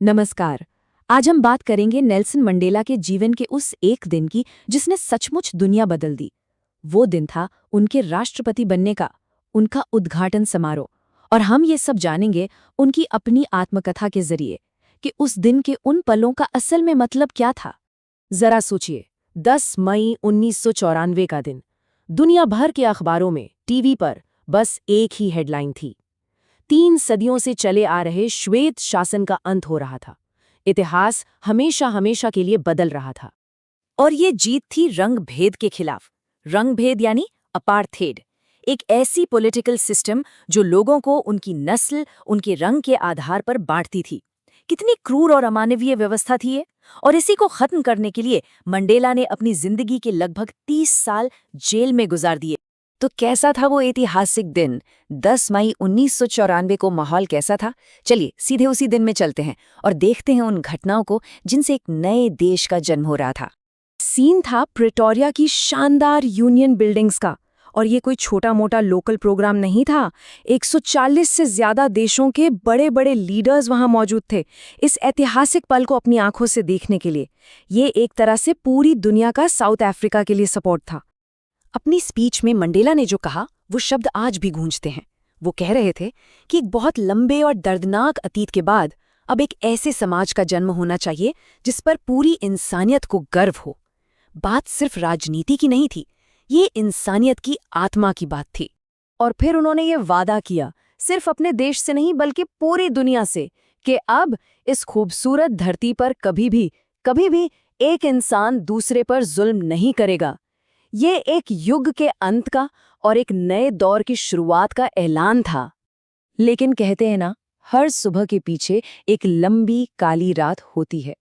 नमस्कार। आज हम बात करेंगे नेल्सन मंडेला के जीवन के उस एक दिन की जिसने सचमुच दुनिया बदल दी। वो दिन था उनके राष्ट्रपति बनने का, उनका उद्घाटन समारोह। और हम ये सब जानेंगे उनकी अपनी आत्मकथा के जरिए कि उस दिन के उन पलों का असल में मतलब क्या था। जरा सोचिए, 10 मई 1994 का दिन। दुनिया भर के अखबारों में, टीवी पर बस एक ही हेडलाइन थी। 3 सदियों से चले आ रहे श्वेत शासन का अंत हो रहा था। इतिहास हमेशा हमेशा के लिए बदल रहा था। और ये जीत थी रंग भेद के खिलाफ। रंग भेद यानी अपार्थेड, एक ऐसी पॉलिटिकल सिस्टम जो लोगों को उनकी नस्ल, उनके रंग के आधार पर बांटती थी। कितनी क्रूर और अमानवीय व्यवस्था थी ये। और इसी को खत्म करने के लिए मंडेला ने अपनी जिंदगी के लगभग 30 साल जेल में गुजार दिए। तो कैसा था वो ऐतिहासिक दिन? 10 मई 1994 को माहौल कैसा था? चलिए सीधे उसी दिन में चलते हैं और देखते हैं उन घटनाओं को जिनसे एक नए देश का जन्म हो रहा था। सीन था प्रिटोरिया की शानदार यूनियन बिल्डिंग्स का। और ये कोई छोटा मोटा लोकल प्रोग्राम नहीं था। 140 से ज्यादा देशों के बड़े बड़े लीडर्स वहां मौजूद थे इस ऐतिहासिक पल को अपनी आंखों से देखने के लिए। ये एक तरह से पूरी दुनिया का साउथ अफ्रीका के लिए सपोर्ट था। अपनी स्पीच में मंडेला ने जो कहा वो शब्द आज भी गूंजते हैं। वो कह रहे थे कि एक बहुत लंबे और दर्दनाक अतीत के बाद अब एक ऐसे समाज का जन्म होना चाहिए जिस पर पूरी इंसानियत को गर्व हो। बात सिर्फ राजनीति की नहीं थी, ये इंसानियत की आत्मा की बात थी। और फिर उन्होंने ये वादा किया, सिर्फ अपने देश से नहीं बल्कि पूरी दुनिया से, कि अब इस खूबसूरत धरती पर कभी भी एक इंसान दूसरे पर जुल्म नहीं करेगा। ये एक युग के अंत का और एक नए दौर की शुरुआत का ऐलान था। लेकिन कहते हैं ना, हर सुबह के पीछे एक लंबी काली रात होती है।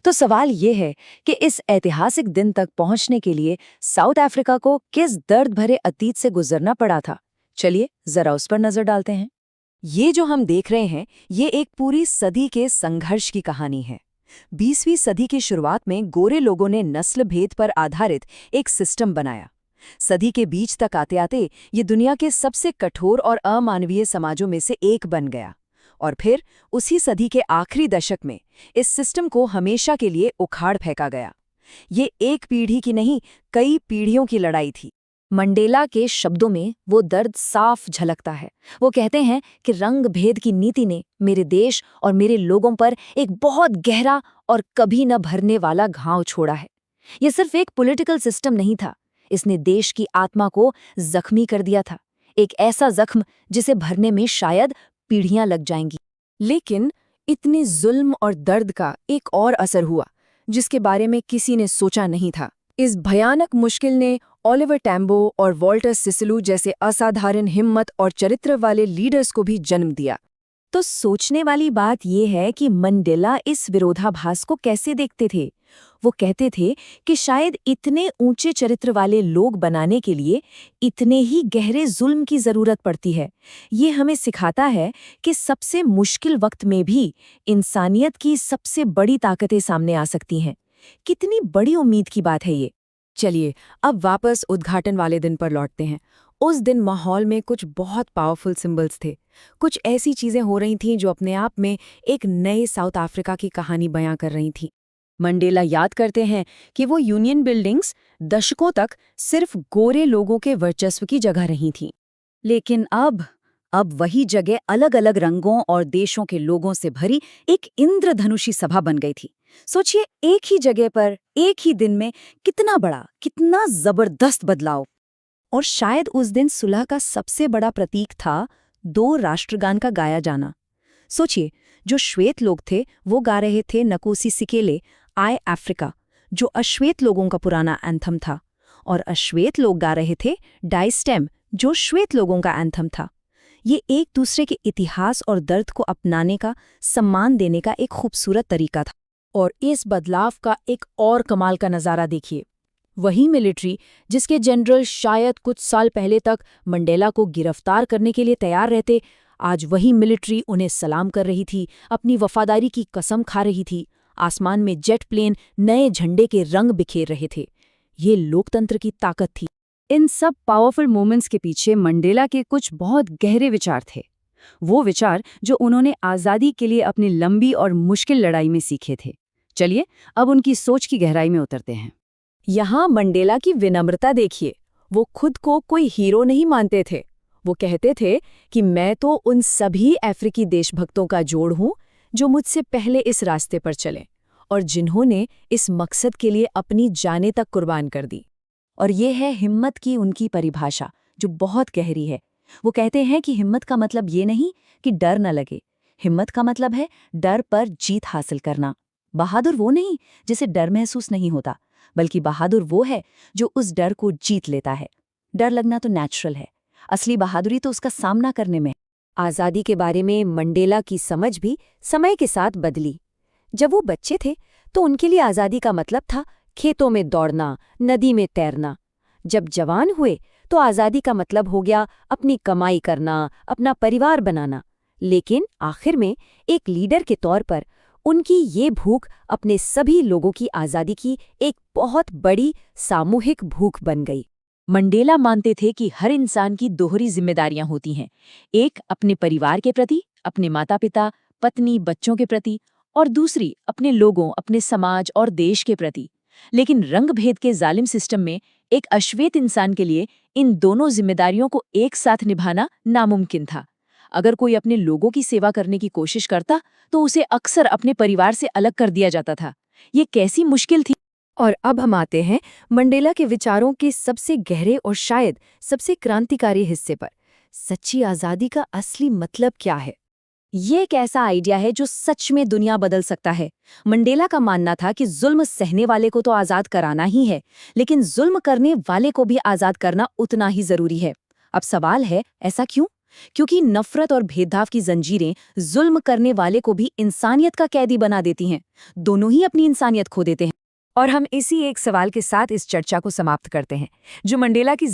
तो सवाल ये है कि इस ऐतिहासिक दिन तक पहुंचने के लिए साउथ अफ्रीका को किस दर्द भरे अतीत से गुजरना पड़ा था। चलिए जरा उस पर नजर डालते हैं। ये जो हम देख रहे हैं, ये एक पूरी सदी के संघर्ष की कहानी है। 20वीं सदी की शुरुआत में गोरे लोगों ने नस्ल भेद पर आधारित एक सिस्टम बनाया। सदी के बीच तक आते आते ये दुनिया के सबसे कठोर और अमानवीय समाजों में से एक बन गया। और फिर उसी सदी के आखिरी दशक में इस सिस्टम को हमेशा के लिए उखाड़ फेंका गया। ये एक पीढ़ी की नहीं, कई पीढ़ियों की लड़ाई थी। मंडेला के शब्दों में वो दर्द साफ झलकता है। वो कहते हैं कि रंग भेद की नीति ने मेरे देश और मेरे लोगों पर एक बहुत गहरा और कभी न भरने वाला घाव छोड़ा है। ये सिर्फ एक पॉलिटिकल सिस्टम नहीं था, इसने देश की आत्मा को जख्मी कर दिया था। एक ऐसा जख्म जिसे भरने में शायद पीढ़ियां लग जाएंगी। लेकिन इतने जुल्म और दर्द का एक और असर हुआ जिसके बारे में किसी ने सोचा नहीं था। इस भयानक मुश्किल ने ओलिवर टैम्बो और वॉल्टर सिसलू जैसे असाधारण हिम्मत और चरित्र वाले लीडर्स को भी जन्म दिया। तो सोचने वाली बात यह है कि मंडेला इस विरोधाभास को कैसे देखते थे। वो कहते थे कि शायद इतने ऊंचे चरित्र वाले लोग बनाने के लिए इतने ही गहरे जुल्म की जरूरत पड़ती है। ये हमें सिखाता है कि सबसे मुश्किल वक्त में भी इंसानियत की सबसे बड़ी ताकतें सामने आ सकती हैं। कितनी बड़ी उम्मीद की बात है ये। चलिए अब वापस उद्घाटन वाले दिन पर लौटते हैं। उस दिन माहौल में कुछ बहुत पावरफुल सिंबल्स थे। कुछ ऐसी चीजें हो रही थीं जो अपने आप में एक नए साउथ अफ्रीका की कहानी बयां कर रही थीं। मंडेला याद करते हैं कि वो यूनियन बिल्डिंग्स दशकों तक सिर्फ गोरे लोगों के वर्चस्व की जगह रही थीं। लेकिन अब वही जगह अलग अलग रंगों और देशों के लोगों से भरी एक इंद्रधनुषी सभा बन गई थी। सोचिए, एक ही जगह पर एक ही दिन में कितना बड़ा, कितना जबरदस्त बदलाव। और शायद उस दिन सुलह का सबसे बड़ा प्रतीक था 2 राष्ट्रगान का गाया जाना। सोचिए, जो श्वेत लोग थे वो गा रहे थे नकोसी सिकेले आई अफ्रीका, जो अश्वेत लोगों का पुराना एंथम था, और अश्वेत लोग गा रहे थे डाई स्टेम, जो श्वेत लोगों का एंथम था। ये एक दूसरे के इतिहास और दर्द को अपनाने का, सम्मान देने का एक खूबसूरत तरीका था। और इस बदलाव का एक और कमाल का नज़ारा देखिए। वही मिलिट्री जिसके जनरल शायद कुछ साल पहले तक मंडेला को गिरफ्तार करने के लिए तैयार रहते, आज वही मिलिट्री उन्हें सलाम कर रही थी, अपनी वफादारी की कसम खा रही थी। आसमान में जेट प्लेन नए झंडे के रंग बिखेर रहे थे। ये लोकतंत्र की ताकत थी। इन सब पावरफुल मोमेंट्स के पीछे मंडेला के कुछ बहुत गहरे विचार थे। वो विचार जो उन्होंने आज़ादी के लिए अपनी लंबी और मुश्किल लड़ाई में सीखे थे। चलिए अब उनकी सोच की गहराई में उतरते हैं। यहाँ मंडेला की विनम्रता देखिए। वो खुद को कोई हीरो नहीं मानते थे। वो कहते थे कि मैं तो उन सभी अफ्रीकी देशभक्तों का जोड़ हूँ जो मुझसे पहले इस रास्ते पर चले और जिन्होंने इस मकसद के लिए अपनी जानें तक कुर्बान कर दी। और ये है हिम्मत की उनकी परिभाषा, जो बहुत गहरी है। वो कहते हैं कि हिम्मत का मतलब ये नहीं कि डर न लगे। हिम्मत का मतलब है डर पर जीत हासिल करना। बहादुर वो नहीं जिसे डर महसूस नहीं होता, बल्कि बहादुर वो है जो उस डर को जीत लेता है। डर लगना तो नेचुरल है, असली बहादुरी तो उसका सामना करने में है। आज़ादी के बारे में मंडेला की समझ भी समय के साथ बदली। जब वो बच्चे थे तो उनके लिए आज़ादी का मतलब था खेतों में दौड़ना, नदी में तैरना। जब जवान हुए तो आज़ादी का मतलब हो गया अपनी कमाई करना, अपना परिवार बनाना। लेकिन आखिर में एक लीडर के तौर पर उनकी ये भूख अपने सभी लोगों की आज़ादी की एक बहुत बड़ी सामूहिक भूख बन गई। मंडेला मानते थे कि हर इंसान की दोहरी जिम्मेदारियां होती हैं, एक अपने परिवार के प्रति, अपने माता पिता, पत्नी, बच्चों के प्रति, और दूसरी अपने लोगों, अपने समाज और देश के प्रति। लेकिन रंगभेद के जालिम सिस्टम में एक अश्वेत इंसान के लिए इन दोनों जिम्मेदारियों को एक साथ निभाना नामुमकिन था। अगर कोई अपने लोगों की सेवा करने की कोशिश करता तो उसे अक्सर अपने परिवार से अलग कर दिया जाता था। ये कैसी मुश्किल थी। और अब हम आते हैं मंडेला के विचारों के सबसे गहरे और शायद सबसे क्रांतिकारी हिस्से पर। सच्ची आज़ादी का असली मतलब क्या है? ये एक ऐसा आइडिया है जो सच में दुनिया बदल सकता है। मंडेला का मानना था कि जुल्म सहने वाले को तो आज़ाद कराना ही है, लेकिन जुल्म करने वाले को भी आज़ाद करना उतना ही जरूरी है। अब सवाल है, ऐसा क्यों? क्योंकि नफरत और भेदभाव की जंजीरें जुल्म करने वाले को भी इंसानियत का कैदी बना देती हैं। दोनों ही अपनी इंसानियत खो देते हैं। और हम इसी एक सवाल के साथ इस चर्चा को समाप्त करते हैं, जो मंडेला की